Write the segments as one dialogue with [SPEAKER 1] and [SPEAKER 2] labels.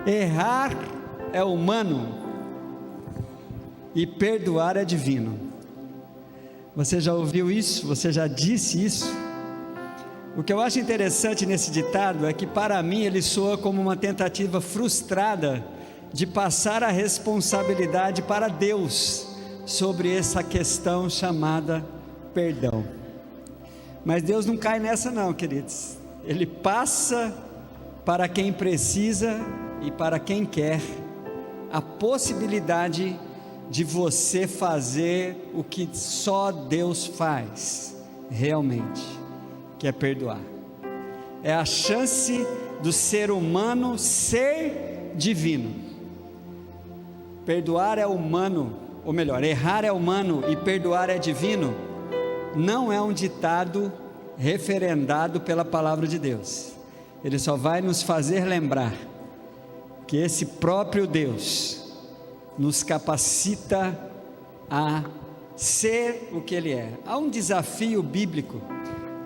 [SPEAKER 1] Errar é humano e perdoar é divino. Você já ouviu isso? Você já disse isso? O que eu acho interessante nesse ditado é que, para mim, ele soa como uma tentativa frustrada de passar a responsabilidade para Deus sobre essa questão chamada perdão. Mas Deus não cai nessa não, queridos. Ele passa para quem precisa e para quem quer a possibilidade de você fazer o que só Deus faz realmente, que é perdoar. É a chance do ser humano ser divino. Perdoar é humano, ou melhor, errar é humano e perdoar é divino, não é um ditado referendado pela palavra de Deus. Ele só vai nos fazer lembrar que esse próprio Deus nos capacita a ser o que Ele é. Há um desafio bíblico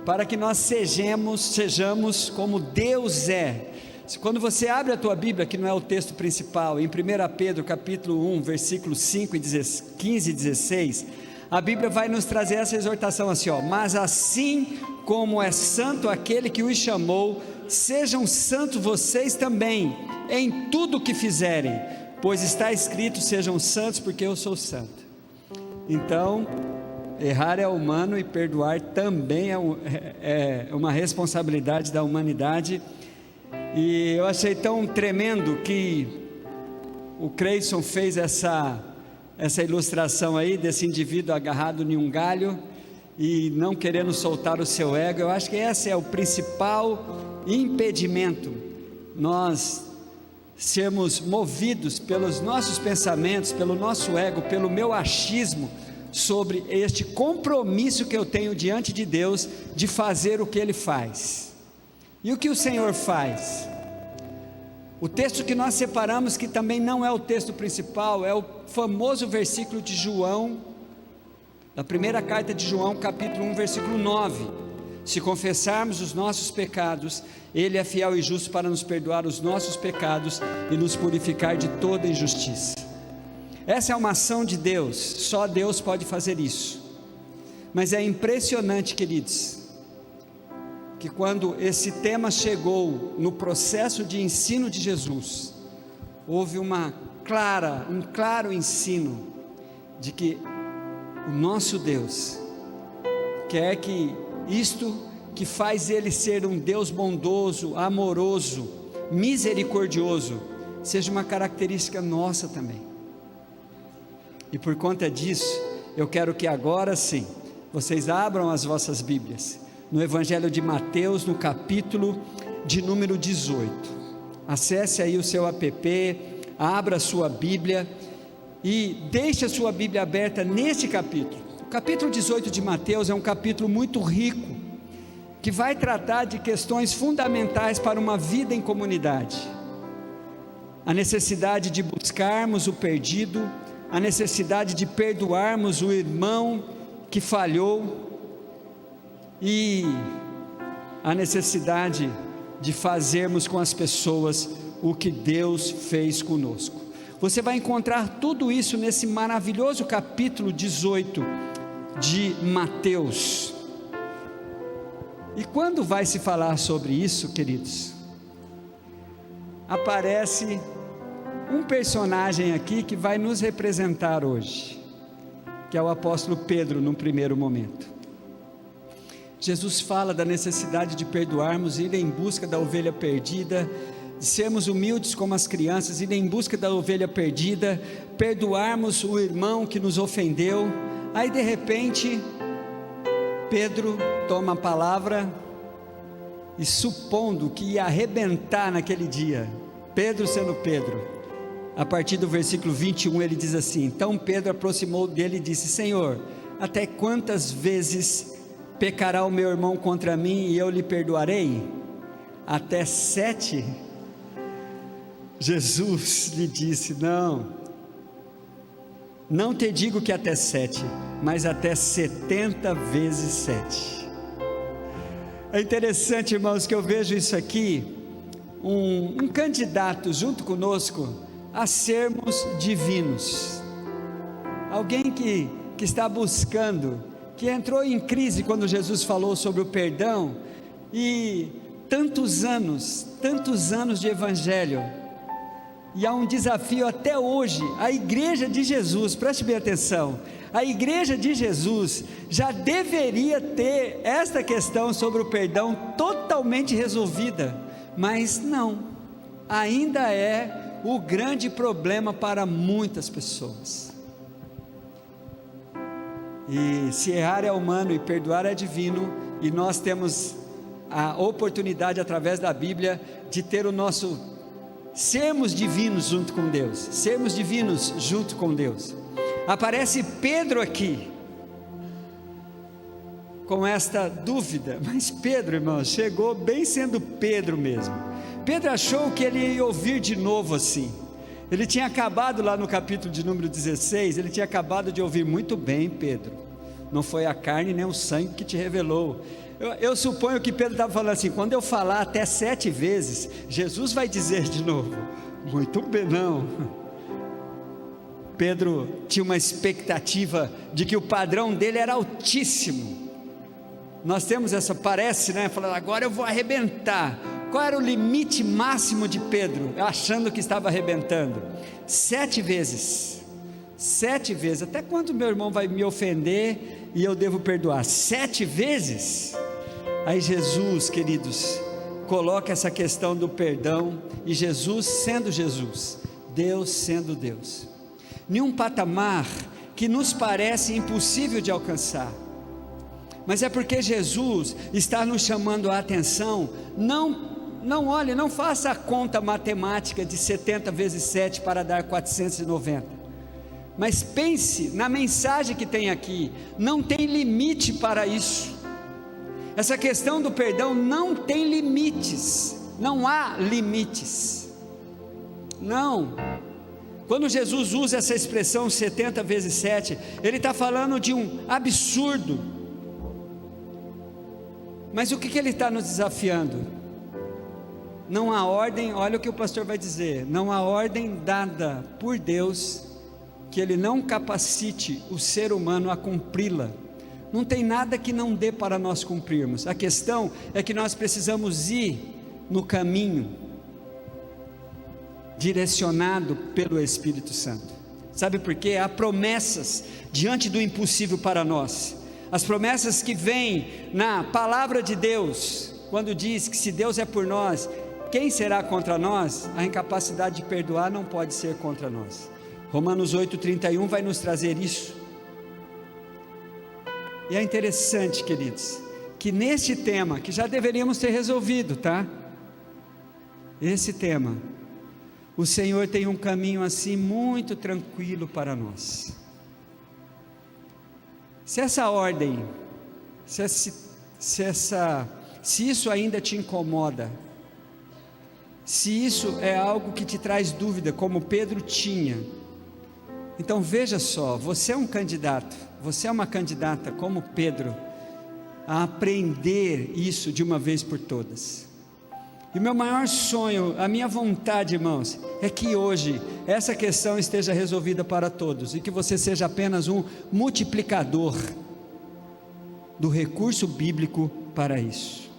[SPEAKER 1] para que nós sejamos como Deus é. Quando você abre a tua Bíblia, que não é o texto principal, em 1 Pedro capítulo 1, versículos 5 e 15 e 16, a Bíblia vai nos trazer essa exortação assim, mas assim como é santo aquele que os chamou, sejam santos vocês também, em tudo o que fizerem, pois está escrito, sejam santos porque eu sou santo. Então, errar é humano e perdoar também é uma responsabilidade da humanidade. E eu achei tão tremendo que o Creyson fez essa ilustração aí, desse indivíduo agarrado em um galho, e não querendo soltar o seu ego. Eu acho que esse é o principal impedimento, nós sermos movidos pelos nossos pensamentos, pelo nosso ego, pelo meu achismo, sobre este compromisso que eu tenho diante de Deus, de fazer o que Ele faz. E o que o Senhor faz? O texto que nós separamos, que também não é o texto principal, é o famoso versículo de João, da primeira carta de João, capítulo 1, versículo 9: se confessarmos os nossos pecados, Ele é fiel e justo para nos perdoar os nossos pecados e nos purificar de toda injustiça. Essa é uma ação de Deus, só Deus pode fazer isso. Mas é impressionante, queridos, que quando esse tema chegou no processo de ensino de Jesus, houve um claro ensino de que o nosso Deus quer que isto que faz Ele ser um Deus bondoso, amoroso, misericordioso, seja uma característica nossa também. E por conta disso, eu quero que agora sim, vocês abram as vossas Bíblias, no Evangelho de Mateus, no capítulo de número 18, acesse aí o seu app, abra a sua Bíblia, e deixe a sua Bíblia aberta neste capítulo. O capítulo 18 de Mateus é um capítulo muito rico, que vai tratar de questões fundamentais para uma vida em comunidade, a necessidade de buscarmos o perdido, a necessidade de perdoarmos o irmão que falhou, e a necessidade de fazermos com as pessoas o que Deus fez conosco. Você vai encontrar tudo isso nesse maravilhoso capítulo 18 de Mateus. E quando vai se falar sobre isso, queridos, aparece um personagem aqui que vai nos representar hoje, que é o apóstolo Pedro, num primeiro momento. Jesus fala da necessidade de perdoarmos, ir em busca da ovelha perdida, de sermos humildes como as crianças, ir em busca da ovelha perdida, perdoarmos o irmão que nos ofendeu. Aí de repente, Pedro toma a palavra, e supondo que ia arrebentar naquele dia, Pedro sendo Pedro, a partir do versículo 21 ele diz assim: então Pedro aproximou dele e disse: Senhor, até quantas vezes pecará o meu irmão contra mim e eu lhe perdoarei? Até 7? Jesus lhe disse: não te digo que até 7, mas até 70 vezes 7. É interessante, irmãos, que eu vejo isso aqui, um candidato junto conosco a sermos divinos. Alguém que está buscando, que entrou em crise quando Jesus falou sobre o perdão, e tantos anos de evangelho, e há um desafio até hoje. A igreja de Jesus, preste bem atenção, a igreja de Jesus já deveria ter esta questão sobre o perdão totalmente resolvida, mas não, ainda é o grande problema para muitas pessoas. E se errar é humano e perdoar é divino, e nós temos a oportunidade através da Bíblia de ter sermos divinos junto com Deus, sermos divinos junto com Deus. Aparece Pedro aqui, com esta dúvida, mas Pedro, irmãos, chegou bem sendo Pedro mesmo. Pedro achou que ele ia ouvir de novo assim. Ele tinha acabado lá no capítulo de número 16, ele tinha acabado de ouvir: muito bem, Pedro, não foi a carne nem o sangue que te revelou. Eu suponho que Pedro estava falando assim: quando eu falar até 7 vezes, Jesus vai dizer de novo: muito bem. Não, Pedro tinha uma expectativa de que o padrão dele era altíssimo. Nós temos essa, parece, né, falando: agora eu vou arrebentar. Qual era o limite máximo de Pedro, achando que estava arrebentando? 7 vezes. 7 vezes. Até quando meu irmão vai me ofender e eu devo perdoar? 7 vezes? Aí Jesus, queridos, coloca essa questão do perdão, e Jesus sendo Jesus, Deus sendo Deus, em um patamar que nos parece impossível de alcançar, mas é porque Jesus está nos chamando a atenção. Não olhe, não faça a conta matemática de 70 vezes 7 para dar 490, mas pense na mensagem que tem aqui. Não tem limite para isso. Essa questão do perdão não tem limites, não há limites, não. Quando Jesus usa essa expressão 70 vezes 7, Ele está falando de um absurdo, mas o que Ele está nos desafiando? Não há ordem, olha o que o pastor vai dizer, não há ordem dada por Deus que Ele não capacite o ser humano a cumpri-la. Não tem nada que não dê para nós cumprirmos. A questão é que nós precisamos ir no caminho direcionado pelo Espírito Santo. Sabe por quê? Há promessas diante do impossível para nós. As promessas que vêm na palavra de Deus, quando diz que se Deus é por nós, quem será contra nós? A incapacidade de perdoar não pode ser contra nós. Romanos 8,31 vai nos trazer isso. E é interessante, queridos, que neste tema, que já deveríamos ter resolvido, tá? Esse tema, o Senhor tem um caminho assim muito tranquilo para nós. Se essa ordem, se isso ainda te incomoda, se isso é algo que te traz dúvida, como Pedro tinha, então veja só, você é um candidato, você é uma candidata como Pedro, a aprender isso de uma vez por todas. E o meu maior sonho, a minha vontade, irmãos, é que hoje essa questão esteja resolvida para todos, e que você seja apenas um multiplicador do recurso bíblico para isso.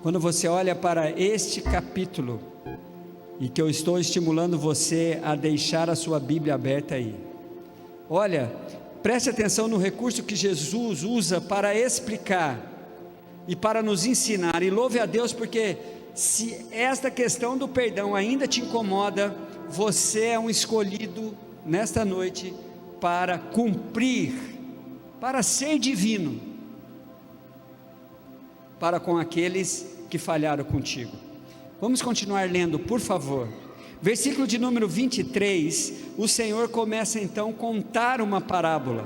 [SPEAKER 1] Quando você olha para este capítulo, e que eu estou estimulando você a deixar a sua Bíblia aberta aí, olha, preste atenção no recurso que Jesus usa para explicar e para nos ensinar, e louve a Deus, porque se esta questão do perdão ainda te incomoda, você é um escolhido nesta noite para cumprir, para ser divino, para com aqueles que falharam contigo. Vamos continuar lendo, por favor. Versículo de número 23, o Senhor começa então a contar uma parábola.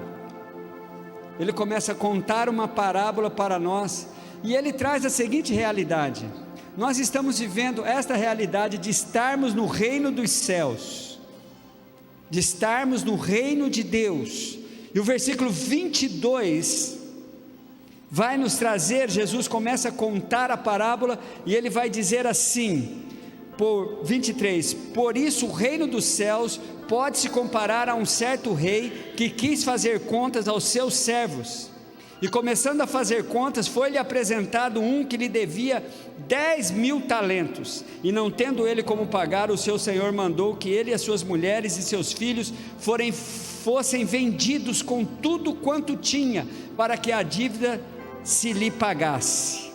[SPEAKER 1] Ele começa a contar uma parábola para nós, e ele traz a seguinte realidade: nós estamos vivendo esta realidade de estarmos no reino dos céus, de estarmos no reino de Deus, e o versículo 22 vai nos trazer, Jesus começa a contar a parábola, e ele vai dizer assim, por 23, por isso o reino dos céus pode se comparar a um certo rei, que quis fazer contas aos seus servos, e começando a fazer contas, foi-lhe apresentado um que lhe devia 10.000 talentos, e não tendo ele como pagar, o seu senhor mandou que ele e as suas mulheres e seus filhos fossem vendidos com tudo quanto tinha, para que a dívida se lhe pagasse.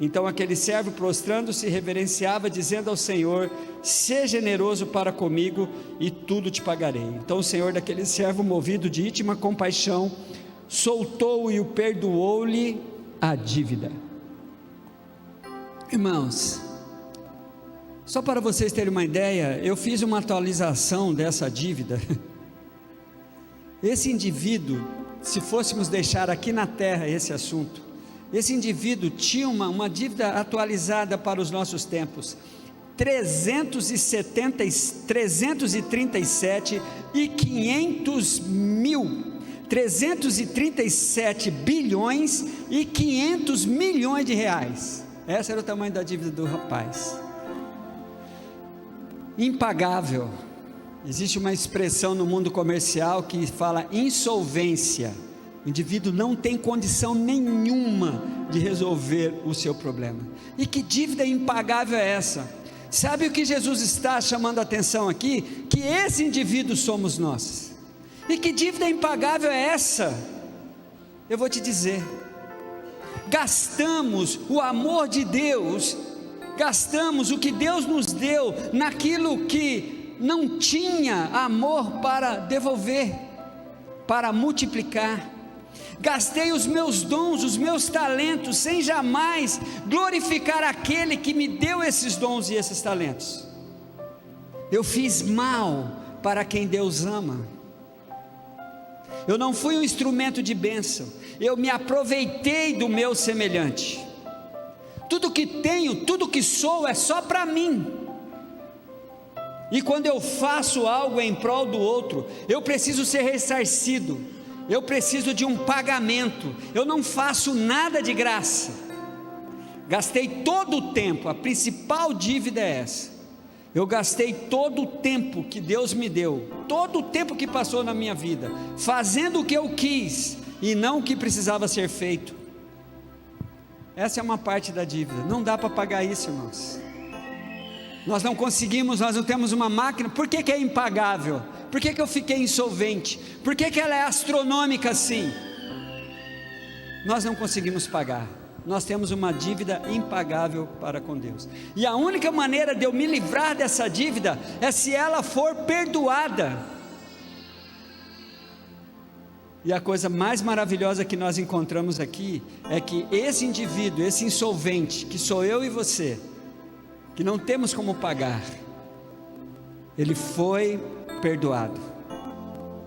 [SPEAKER 1] Então aquele servo, prostrando-se, reverenciava, dizendo ao Senhor: seja generoso para comigo, e tudo te pagarei. Então o Senhor daquele servo, movido de íntima compaixão, soltou-o e o perdoou-lhe a dívida. Irmãos, só para vocês terem uma ideia, eu fiz uma atualização dessa dívida. Esse indivíduo, se fôssemos deixar aqui na terra esse assunto, esse indivíduo tinha uma dívida atualizada para os nossos tempos, 337 e 500 mil, 337 bilhões e 500 milhões de reais, esse era o tamanho da dívida do rapaz, impagável. Existe uma expressão no mundo comercial que fala insolvência. O indivíduo não tem condição nenhuma de resolver o seu problema. E que dívida impagável é essa? Sabe o que Jesus está chamando a atenção aqui? Que esse indivíduo somos nós. E que dívida impagável é essa? Eu vou te dizer. Gastamos o amor de Deus, gastamos o que Deus nos deu naquilo que não tinha amor para devolver, para multiplicar. Gastei os meus dons, os meus talentos, sem jamais glorificar aquele que me deu esses dons e esses talentos. Eu fiz mal para quem Deus ama. Eu não fui um instrumento de bênção, eu me aproveitei do meu semelhante. Tudo que tenho, tudo que sou é só para mim. E quando eu faço algo em prol do outro, eu preciso ser ressarcido, eu preciso de um pagamento, eu não faço nada de graça. Gastei todo o tempo, a principal dívida é essa. Eu gastei todo o tempo que Deus me deu, todo o tempo que passou na minha vida, fazendo o que eu quis e não o que precisava ser feito. Essa é uma parte da dívida, não dá para pagar isso, irmãos. Nós não conseguimos, nós não temos uma máquina. Por que é impagável? Por que eu fiquei insolvente? Por que ela é astronômica assim? Nós não conseguimos pagar. Nós temos uma dívida impagável para com Deus. E a única maneira de eu me livrar dessa dívida é se ela for perdoada. E a coisa mais maravilhosa que nós encontramos aqui é que esse indivíduo, esse insolvente, que sou eu e você, que não temos como pagar, ele foi perdoado.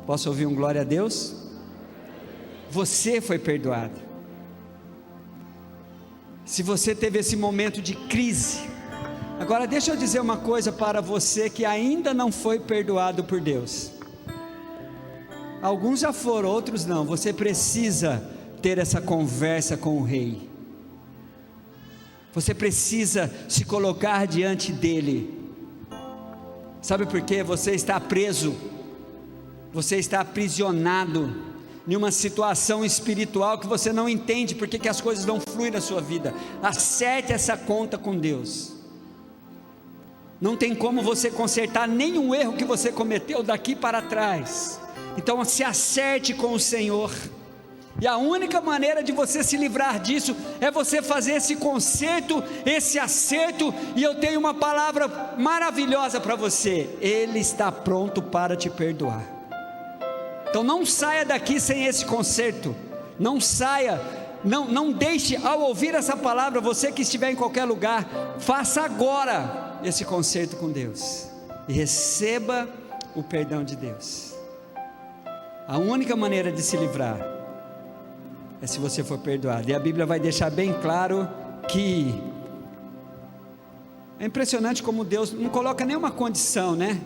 [SPEAKER 1] Posso ouvir um glória a Deus? Você foi perdoado. Se você teve esse momento de crise, agora deixa eu dizer uma coisa para você que ainda não foi perdoado por Deus. Alguns já foram, outros não. Você precisa ter essa conversa com o Rei. Você precisa se colocar diante dele. Sabe por quê? Você está preso, você está aprisionado em uma situação espiritual que você não entende porque que as coisas não fluem na sua vida. Acerte essa conta com Deus. Não tem como você consertar nenhum erro que você cometeu daqui para trás. Então se acerte com o Senhor. E a única maneira de você se livrar disso é você fazer esse conserto, esse acerto. E eu tenho uma palavra maravilhosa para você: Ele está pronto para te perdoar. Então não saia daqui sem esse conserto. Não saia, não deixe, ao ouvir essa palavra, você que estiver em qualquer lugar, faça agora esse conserto com Deus e receba o perdão de Deus. A única maneira de se livrar é se você for perdoado. E a Bíblia vai deixar bem claro que é impressionante como Deus não coloca nenhuma condição, né?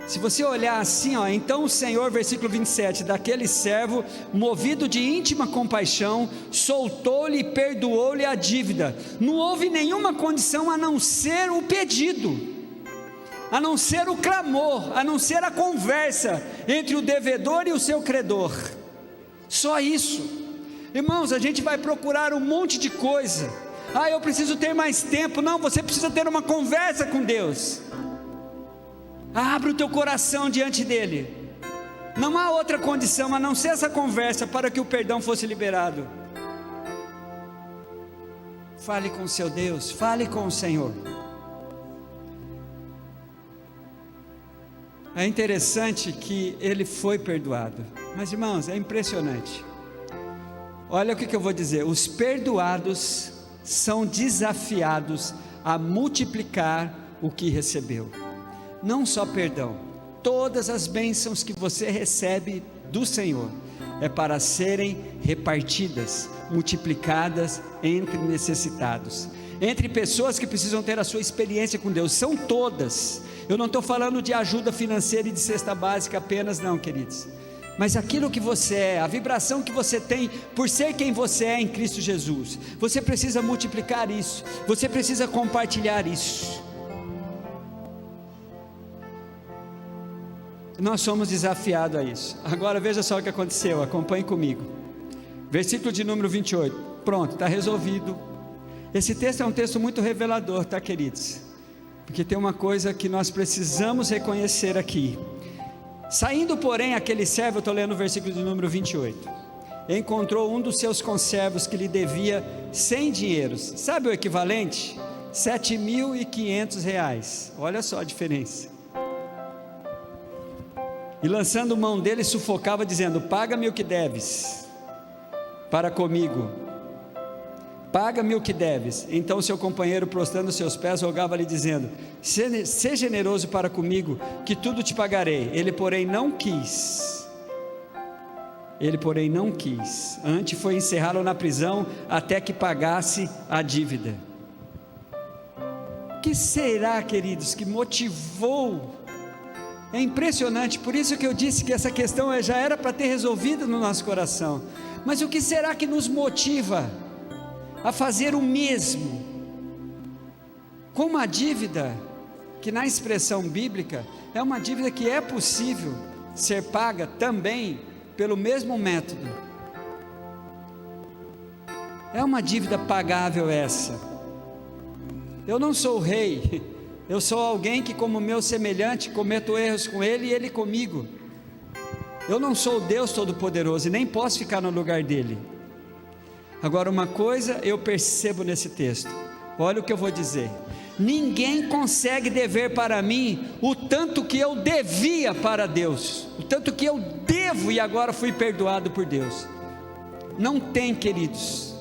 [SPEAKER 1] Se você olhar assim, então o Senhor, versículo 27, daquele servo, movido de íntima compaixão, soltou-lhe e perdoou-lhe a dívida. Não houve nenhuma condição a não ser o pedido, a não ser o clamor, a não ser a conversa entre o devedor e o seu credor. Só isso. Irmãos, a gente vai procurar um monte de coisa. Eu preciso ter mais tempo. Não, você precisa ter uma conversa com Deus. Abre o teu coração diante dele. Não há outra condição a não ser essa conversa para que o perdão fosse liberado. Fale com o seu Deus, fale com o Senhor. É interessante que ele foi perdoado, mas irmãos, é impressionante. Olha o que eu vou dizer: os perdoados são desafiados a multiplicar o que recebeu. Não só perdão, todas as bênçãos que você recebe do Senhor é para serem repartidas, multiplicadas entre necessitados, entre pessoas que precisam ter a sua experiência com Deus. São todas. Eu não estou falando de ajuda financeira e de cesta básica apenas, não, queridos, mas aquilo que você é, a vibração que você tem por ser quem você é em Cristo Jesus, você precisa multiplicar isso, você precisa compartilhar isso. Nós somos desafiados a isso. Agora veja só o que aconteceu, acompanhe comigo. Versículo de número 28. Pronto, está resolvido. Esse texto é um texto muito revelador, tá, queridos? Porque tem uma coisa que nós precisamos reconhecer aqui. Saindo, porém, aquele servo, eu estou lendo o versículo de número 28. Encontrou um dos seus conservos que lhe devia 100 dinheiros. Sabe o equivalente? R$7.500. Olha só a diferença. E lançando mão dele, sufocava, dizendo: paga-me o que deves para comigo, paga-me o que deves. Então seu companheiro, prostrando seus pés, rogava-lhe, dizendo: seja generoso para comigo, que tudo te pagarei. Ele porém não quis, antes foi encerrá-lo na prisão, até que pagasse a dívida. O que será, queridos, que motivou? É impressionante, por isso que eu disse que essa questão já era para ter resolvido no nosso coração. Mas o que será que nos motiva a fazer o mesmo com uma dívida que, na expressão bíblica, é uma dívida que é possível ser paga também pelo mesmo método? É uma dívida pagável essa. Eu não sou o rei, eu sou alguém que, como meu semelhante, cometo erros com ele e ele comigo. Eu não sou o Deus Todo-Poderoso e nem posso ficar no lugar dele. Agora, uma coisa eu percebo nesse texto, olha o que eu vou dizer: ninguém consegue dever para mim o tanto que eu devia para Deus, o tanto que eu devo e agora fui perdoado por Deus. Não tem, queridos,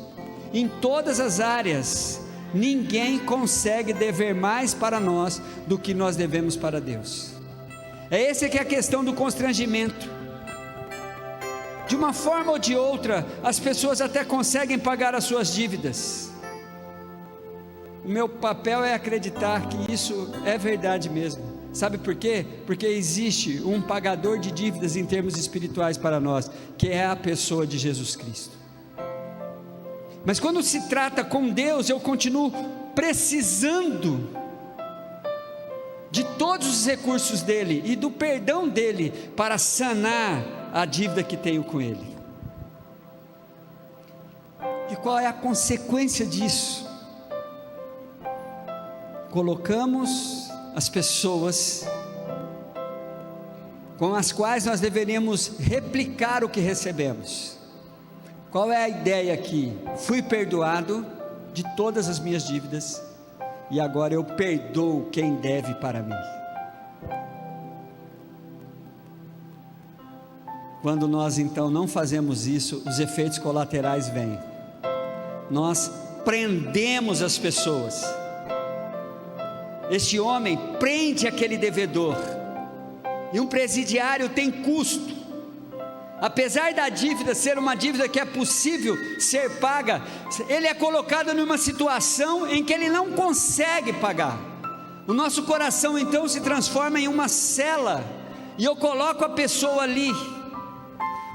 [SPEAKER 1] em todas as áreas. Ninguém consegue dever mais para nós do que nós devemos para Deus. Essa que é a questão do constrangimento. De uma forma ou de outra, as pessoas até conseguem pagar as suas dívidas. O meu papel é acreditar que isso é verdade mesmo. Sabe por quê? Porque existe um pagador de dívidas em termos espirituais para nós, que é a pessoa de Jesus Cristo. Mas quando se trata com Deus, eu continuo precisando de todos os recursos dele e do perdão dele para sanar a dívida que tenho com ele. E qual é a consequência disso? Colocamos as pessoas com as quais nós deveríamos replicar o que recebemos. Qual é a ideia aqui? Fui perdoado de todas as minhas dívidas e agora eu perdoo quem deve para mim. Quando nós então não fazemos isso, os efeitos colaterais vêm. Nós prendemos as pessoas. Este homem prende aquele devedor, e um presidiário tem custo. Apesar da dívida ser uma dívida que é possível ser paga, ele é colocado numa situação em que ele não consegue pagar. O nosso coração então se transforma em uma cela, e eu coloco a pessoa ali.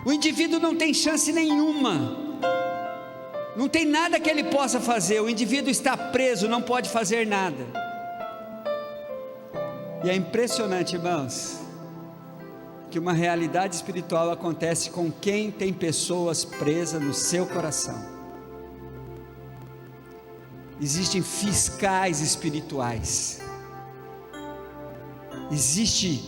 [SPEAKER 1] O indivíduo não tem chance nenhuma, não tem nada que ele possa fazer. O indivíduo está preso, não pode fazer nada. E é impressionante, irmãos, que uma realidade espiritual acontece com quem tem pessoas presas no seu coração. Existem fiscais espirituais. Existe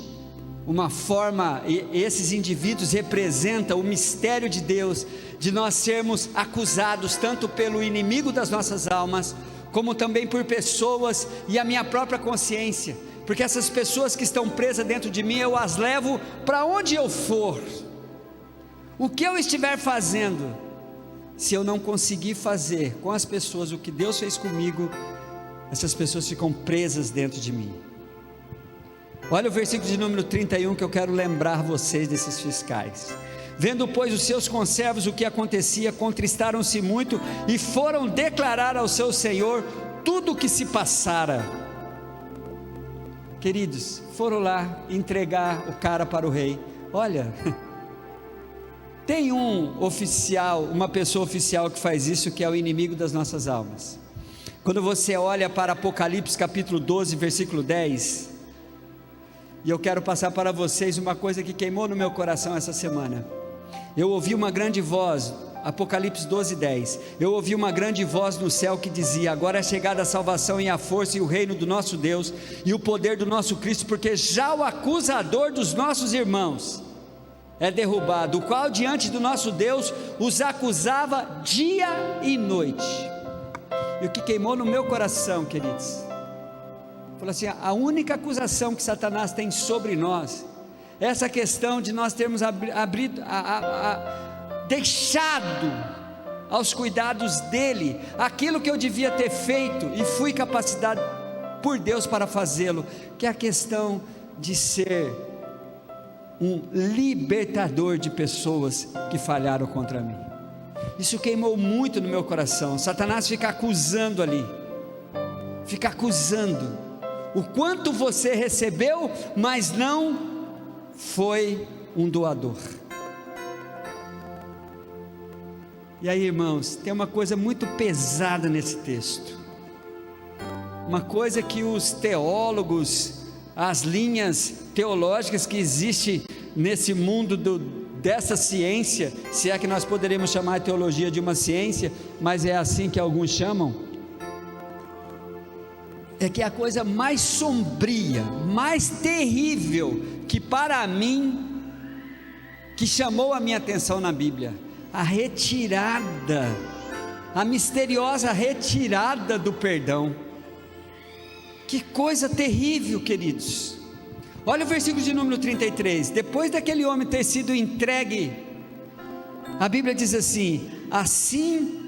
[SPEAKER 1] uma forma, e esses indivíduos representam o mistério de Deus, de nós sermos acusados tanto pelo inimigo das nossas almas, como também por pessoas e a minha própria consciência, porque essas pessoas que estão presas dentro de mim, eu as levo para onde eu for. O que eu estiver fazendo, se eu não conseguir fazer com as pessoas o que Deus fez comigo, essas pessoas ficam presas dentro de mim. Olha o versículo de número 31, que eu quero lembrar vocês desses fiscais. Vendo, pois, os seus conservos o que acontecia, contristaram-se muito e foram declarar ao seu senhor tudo o que se passara. Queridos, foram lá entregar o cara para o rei. Olha, tem um oficial, uma pessoa oficial que faz isso, que é o inimigo das nossas almas. Quando você olha para Apocalipse capítulo 12, versículo 10, e eu quero passar para vocês uma coisa que queimou no meu coração essa semana. Eu ouvi uma grande voz, Apocalipse 12, 10. Eu ouvi uma grande voz no céu que dizia: agora é chegada a salvação e a força e o reino do nosso Deus e o poder do nosso Cristo, porque já o acusador dos nossos irmãos é derrubado, o qual diante do nosso Deus os acusava dia e noite. E o que queimou no meu coração, queridos, falou assim: a única acusação que Satanás tem sobre nós é essa questão de nós termos deixado aos cuidados dele aquilo que eu devia ter feito e fui capacitado por Deus para fazê-lo, que é a questão de ser um libertador de pessoas que falharam contra mim. Isso queimou muito no meu coração. Satanás fica acusando ali, fica acusando o quanto você recebeu, mas não foi um doador. E aí, irmãos, tem uma coisa muito pesada nesse texto, uma coisa que os teólogos, as linhas teológicas que existem nesse mundo dessa ciência, se é que nós poderíamos chamar a teologia de uma ciência, mas é assim que alguns chamam, é que a coisa mais sombria, mais terrível, que para mim, que chamou a minha atenção na Bíblia, a retirada, a misteriosa retirada do perdão. Que coisa terrível, queridos. Olha o versículo de número 33, depois daquele homem ter sido entregue, a Bíblia diz assim: assim,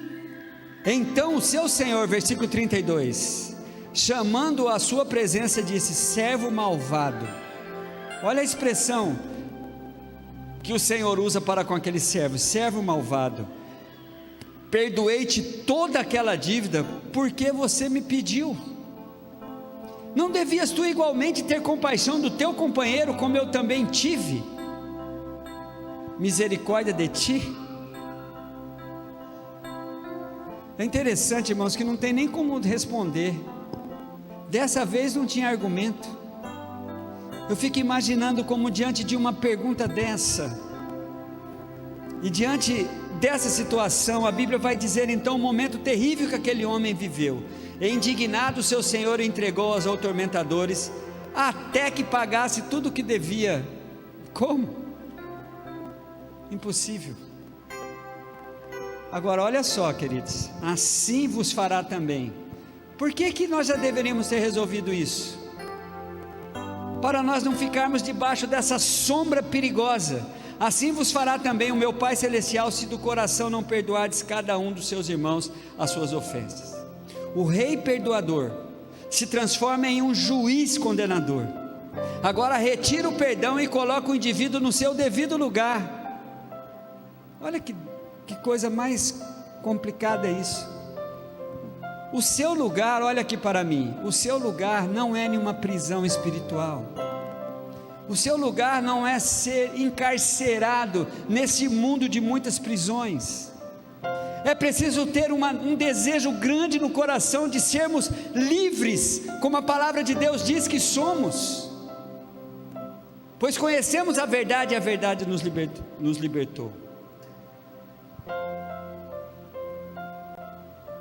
[SPEAKER 1] então o seu Senhor, versículo 32, chamando-o à sua presença, disse: servo malvado. Olha a expressão que o Senhor usa para com aquele servo: servo malvado, perdoei-te toda aquela dívida, porque você me pediu. Não devias tu igualmente ter compaixão do teu companheiro, como eu também tive misericórdia de ti? É interessante, irmãos, que não tem nem como responder. Dessa vez não tinha argumento. Eu fico imaginando como diante de uma pergunta dessa, e diante dessa situação, a Bíblia vai dizer então o momento terrível que aquele homem viveu. E indignado, seu senhor entregou aos atormentadores, até que pagasse tudo o que devia. Como? Impossível. Agora olha só, queridos, assim vos fará também. Por que nós já deveríamos ter resolvido isso? Para nós não ficarmos debaixo dessa sombra perigosa. Assim vos fará também o meu Pai Celestial, se do coração não perdoardes cada um dos seus irmãos as suas ofensas. O rei perdoador se transforma em um juiz condenador. Agora retira o perdão e coloca o indivíduo no seu devido lugar. Olha que coisa mais complicada é isso. O seu lugar, olha aqui para mim, o seu lugar não é nenhuma prisão espiritual. O seu lugar não é ser encarcerado nesse mundo de muitas prisões. É preciso ter um desejo grande no coração de sermos livres, como a palavra de Deus diz que somos. Pois conhecemos a verdade e a verdade nos libertou.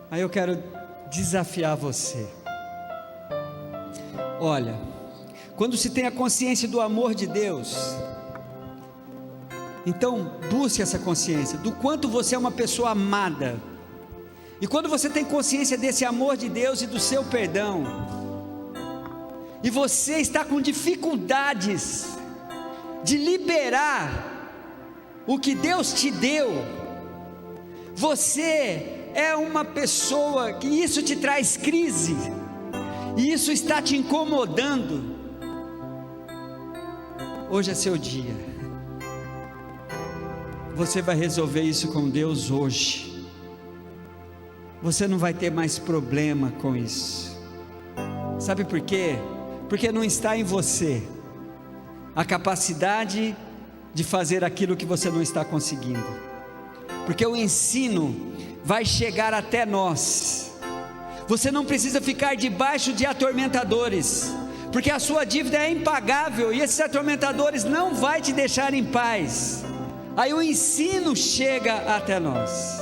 [SPEAKER 1] Aí eu quero desafiar você. Olha, quando se tem a consciência do amor de Deus, então busque essa consciência do quanto você é uma pessoa amada. E quando você tem consciência desse amor de Deus e do seu perdão, e você está com dificuldades de liberar o que Deus te deu, você é uma pessoa que isso te traz crise, e isso está te incomodando. Hoje é seu dia. Você vai resolver isso com Deus hoje. Você não vai ter mais problema com isso. Sabe por quê? Porque não está em você a capacidade de fazer aquilo que você não está conseguindo. Porque o ensino vai chegar até nós. Você não precisa ficar debaixo de atormentadores, porque a sua dívida é impagável e esses atormentadores não vai te deixar em paz. Aí o ensino chega até nós.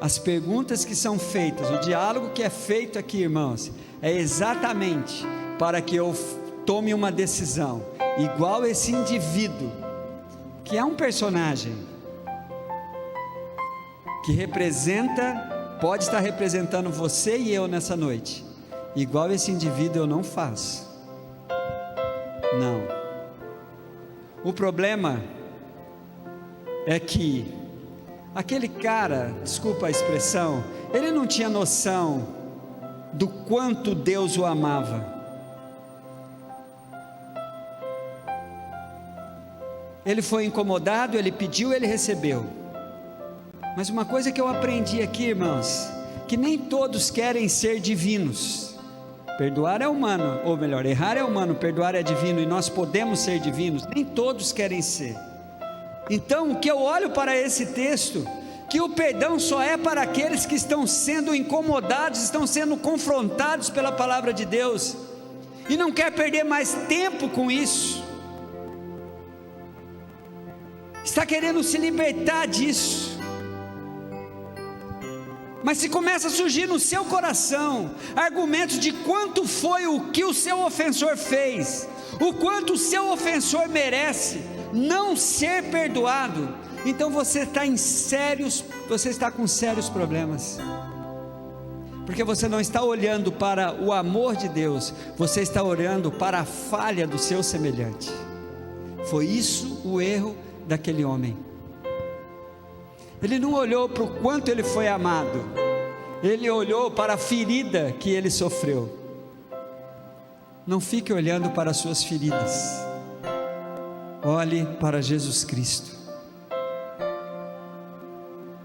[SPEAKER 1] As perguntas que são feitas, o diálogo que é feito aqui, irmãos, é exatamente para que eu tome uma decisão, igual esse indivíduo, que é um personagem, que pode estar representando você e eu nessa noite. Igual esse indivíduo eu não faço. Não. O problema é que aquele cara, desculpa a expressão, ele não tinha noção do quanto Deus o amava. Ele foi incomodado, ele pediu, ele recebeu. Mas uma coisa que eu aprendi aqui, irmãos, que nem todos querem ser divinos. Perdoar é humano, ou melhor, errar é humano, perdoar é divino, e nós podemos ser divinos. Nem todos querem ser. Então, o que eu olho para esse texto, que o perdão só é para aqueles que estão sendo incomodados, estão sendo confrontados pela palavra de Deus, e não quer perder mais tempo com isso, está querendo se libertar disso. Mas se começa a surgir no seu coração argumentos de quanto foi o que o seu ofensor fez, o quanto o seu ofensor merece não ser perdoado, então você está com sérios problemas, porque você não está olhando para o amor de Deus, você está olhando para a falha do seu semelhante. Foi isso o erro daquele homem. Ele não olhou para o quanto ele foi amado, ele olhou para a ferida que ele sofreu. Não fique olhando para as suas feridas, olhe para Jesus Cristo.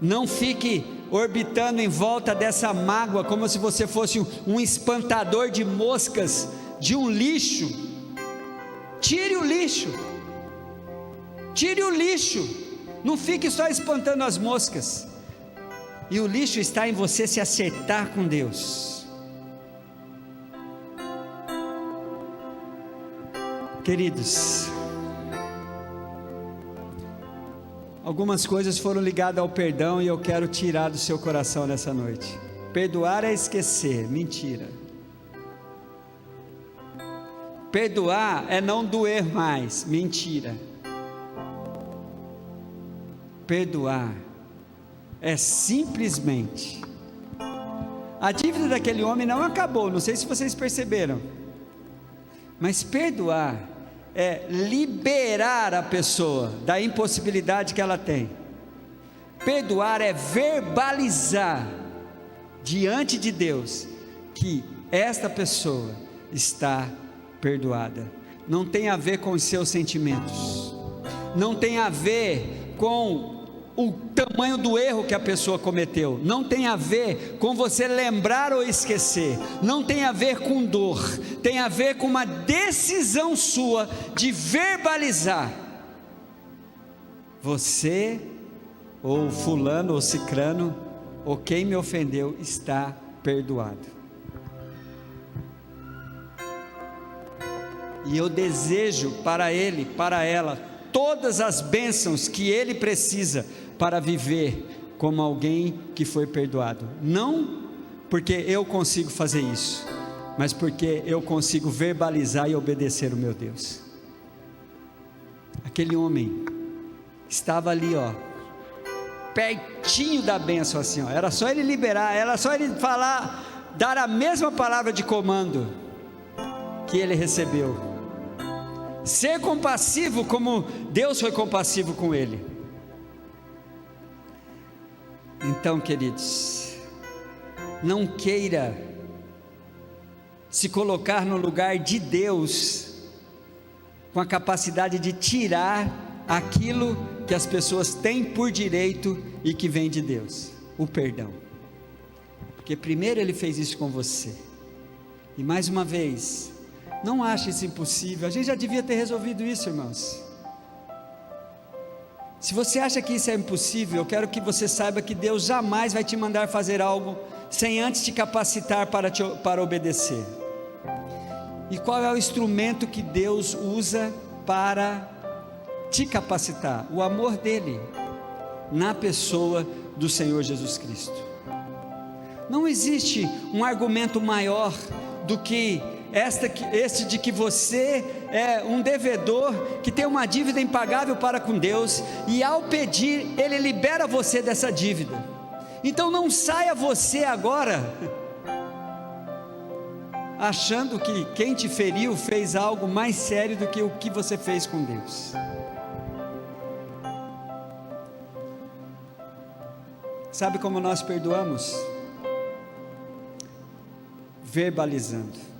[SPEAKER 1] Não fique orbitando em volta dessa mágoa como se você fosse um espantador de moscas de um lixo. Tire o lixo, tire o lixo. Não fique só espantando as moscas. E o lixo está em você se acertar com Deus. Queridos, algumas coisas foram ligadas ao perdão e eu quero tirar do seu coração nessa noite. Perdoar é esquecer, mentira. Perdoar é não doer mais, mentira. Perdoar é simplesmente, a dívida daquele homem não acabou, não sei se vocês perceberam, mas perdoar é liberar a pessoa da impossibilidade que ela tem. Perdoar é verbalizar diante de Deus que esta pessoa está perdoada. Não tem a ver com os seus sentimentos, não tem a ver com o tamanho do erro que a pessoa cometeu, não tem a ver com você lembrar ou esquecer, não tem a ver com dor, tem a ver com uma decisão sua de verbalizar: você, ou fulano, ou cicrano, ou quem me ofendeu, está perdoado. E eu desejo para ele, para ela, todas as bênçãos que ele precisa para viver como alguém que foi perdoado. Não porque eu consigo fazer isso, mas porque eu consigo verbalizar e obedecer o meu Deus. Aquele homem estava ali, pertinho da bênção, assim, era só ele liberar, era só ele falar, dar a mesma palavra de comando que ele recebeu, ser compassivo como Deus foi compassivo com ele. Então, queridos, não queira se colocar no lugar de Deus com a capacidade de tirar aquilo que as pessoas têm por direito e que vem de Deus, o perdão. Porque primeiro ele fez isso com você. E mais uma vez, não ache isso impossível. A gente já devia ter resolvido isso, irmãos. Se você acha que isso é impossível, eu quero que você saiba que Deus jamais vai te mandar fazer algo sem antes te capacitar para obedecer. E qual é o instrumento que Deus usa para te capacitar? O amor dele na pessoa do Senhor Jesus Cristo. Não existe um argumento maior do que este de que você é um devedor, que tem uma dívida impagável para com Deus, e ao pedir, Ele libera você dessa dívida. Então não saia você agora achando que quem te feriu fez algo mais sério do que o que você fez com Deus. Sabe como nós perdoamos? Verbalizando.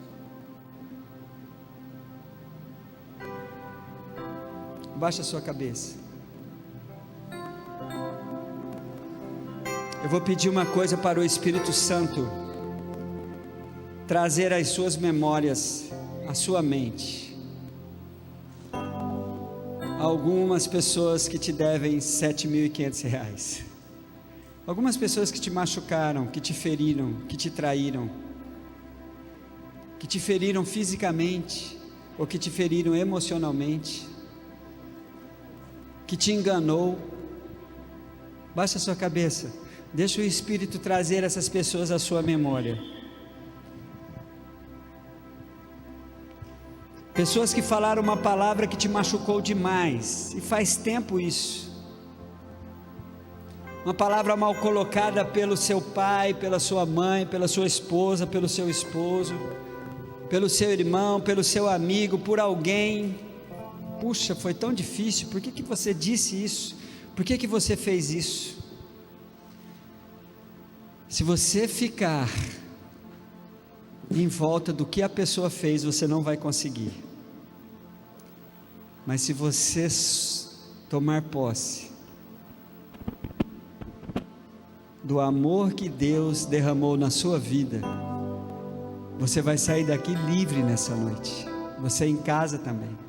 [SPEAKER 1] Baixa a sua cabeça. Eu vou pedir uma coisa para o Espírito Santo trazer as suas memórias, a sua mente. Algumas pessoas que te devem R$7.500. Algumas pessoas que te machucaram, que te feriram, que te traíram, que te feriram fisicamente, ou que te feriram emocionalmente, que te enganou. Baixa a sua cabeça, deixa o Espírito trazer essas pessoas à sua memória. Pessoas que falaram uma palavra que te machucou demais, e faz tempo isso. Uma palavra mal colocada pelo seu pai, pela sua mãe, pela sua esposa, pelo seu esposo, pelo seu irmão, pelo seu amigo, por alguém. Puxa, foi tão difícil, por que você disse isso? Por que você fez isso? Se você ficar em volta do que a pessoa fez, você não vai conseguir. Mas se você tomar posse do amor que Deus derramou na sua vida, você vai sair daqui livre nessa noite. Você em casa também.